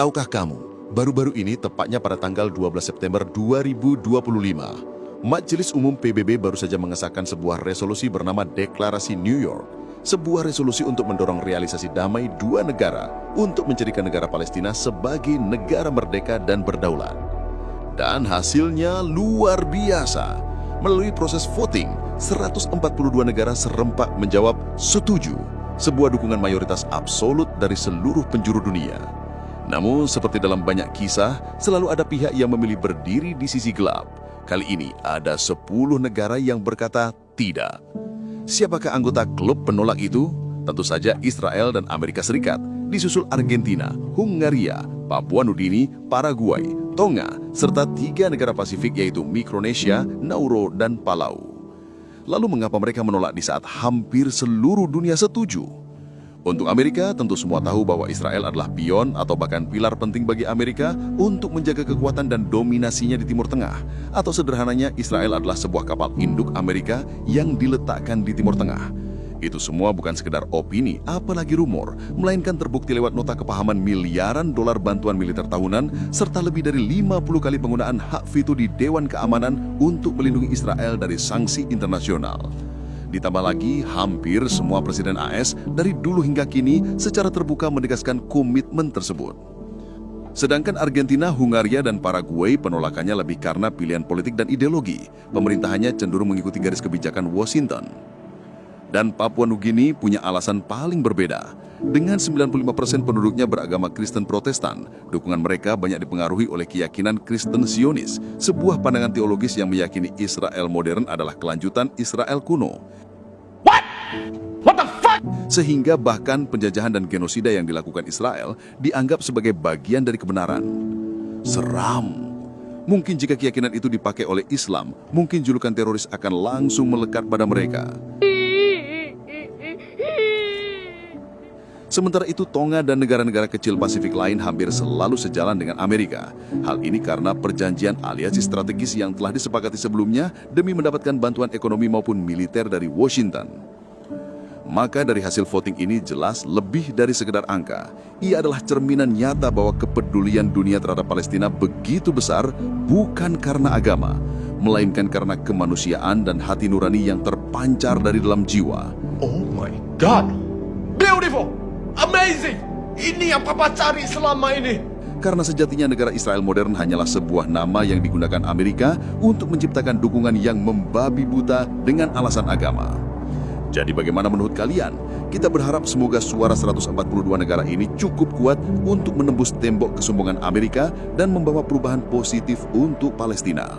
Tahukah kamu, baru-baru ini tepatnya pada tanggal 12 September 2025, Majelis Umum PBB baru saja mengesahkan sebuah resolusi bernama Deklarasi New York, sebuah resolusi untuk mendorong realisasi damai dua negara untuk menjadikan negara Palestina sebagai negara merdeka dan berdaulat. Dan hasilnya luar biasa. Melalui proses voting, 142 negara serempak menjawab setuju, sebuah dukungan mayoritas absolut dari seluruh penjuru dunia. Namun, seperti dalam banyak kisah, selalu ada pihak yang memilih berdiri di sisi gelap. Kali ini ada 10 negara yang berkata tidak. Siapakah anggota klub penolak itu? Tentu saja Israel dan Amerika Serikat, disusul Argentina, Hungaria, Papua Nugini, Paraguay, Tonga, serta 3 negara Pasifik yaitu Mikronesia, Nauru, dan Palau. Lalu mengapa mereka menolak di saat hampir seluruh dunia setuju? Untuk Amerika, tentu semua tahu bahwa Israel adalah pion atau bahkan pilar penting bagi Amerika untuk menjaga kekuatan dan dominasinya di Timur Tengah. Atau sederhananya, Israel adalah sebuah kapal induk Amerika yang diletakkan di Timur Tengah. Itu semua bukan sekedar opini, apalagi rumor, melainkan terbukti lewat nota kepahaman miliaran dolar bantuan militer tahunan, serta lebih dari 50 kali penggunaan hak veto di Dewan Keamanan untuk melindungi Israel dari sanksi internasional. Ditambah lagi, hampir semua presiden AS dari dulu hingga kini secara terbuka menegaskan komitmen tersebut. Sedangkan Argentina, Hungaria, dan Paraguay penolakannya lebih karena pilihan politik dan ideologi. Pemerintahannya cenderung mengikuti garis kebijakan Washington. Dan Papua Nugini punya alasan paling berbeda. Dengan 95% penduduknya beragama Kristen Protestan, dukungan mereka banyak dipengaruhi oleh keyakinan Kristen Zionis, sebuah pandangan teologis yang meyakini Israel modern adalah kelanjutan Israel kuno. What the fuck? Sehingga bahkan penjajahan dan genosida yang dilakukan Israel dianggap sebagai bagian dari kebenaran. Seram. Mungkin jika keyakinan itu dipakai oleh Islam, mungkin julukan teroris akan langsung melekat pada mereka. Sementara itu, Tonga dan negara-negara kecil Pasifik lain hampir selalu sejalan dengan Amerika. Hal ini karena perjanjian aliansi strategis yang telah disepakati sebelumnya demi mendapatkan bantuan ekonomi maupun militer dari Washington. Maka dari hasil voting ini jelas lebih dari sekedar angka. Ia adalah cerminan nyata bahwa kepedulian dunia terhadap Palestina begitu besar bukan karena agama, melainkan karena kemanusiaan dan hati nurani yang terpancar dari dalam jiwa. Oh my God! Beautiful! Amazing! Ini yang Papa cari selama ini. Karena sejatinya negara Israel modern hanyalah sebuah nama yang digunakan Amerika untuk menciptakan dukungan yang membabi buta dengan alasan agama. Jadi bagaimana menurut kalian? Kita berharap semoga suara 142 negara ini cukup kuat untuk menembus tembok kesombongan Amerika dan membawa perubahan positif untuk Palestina.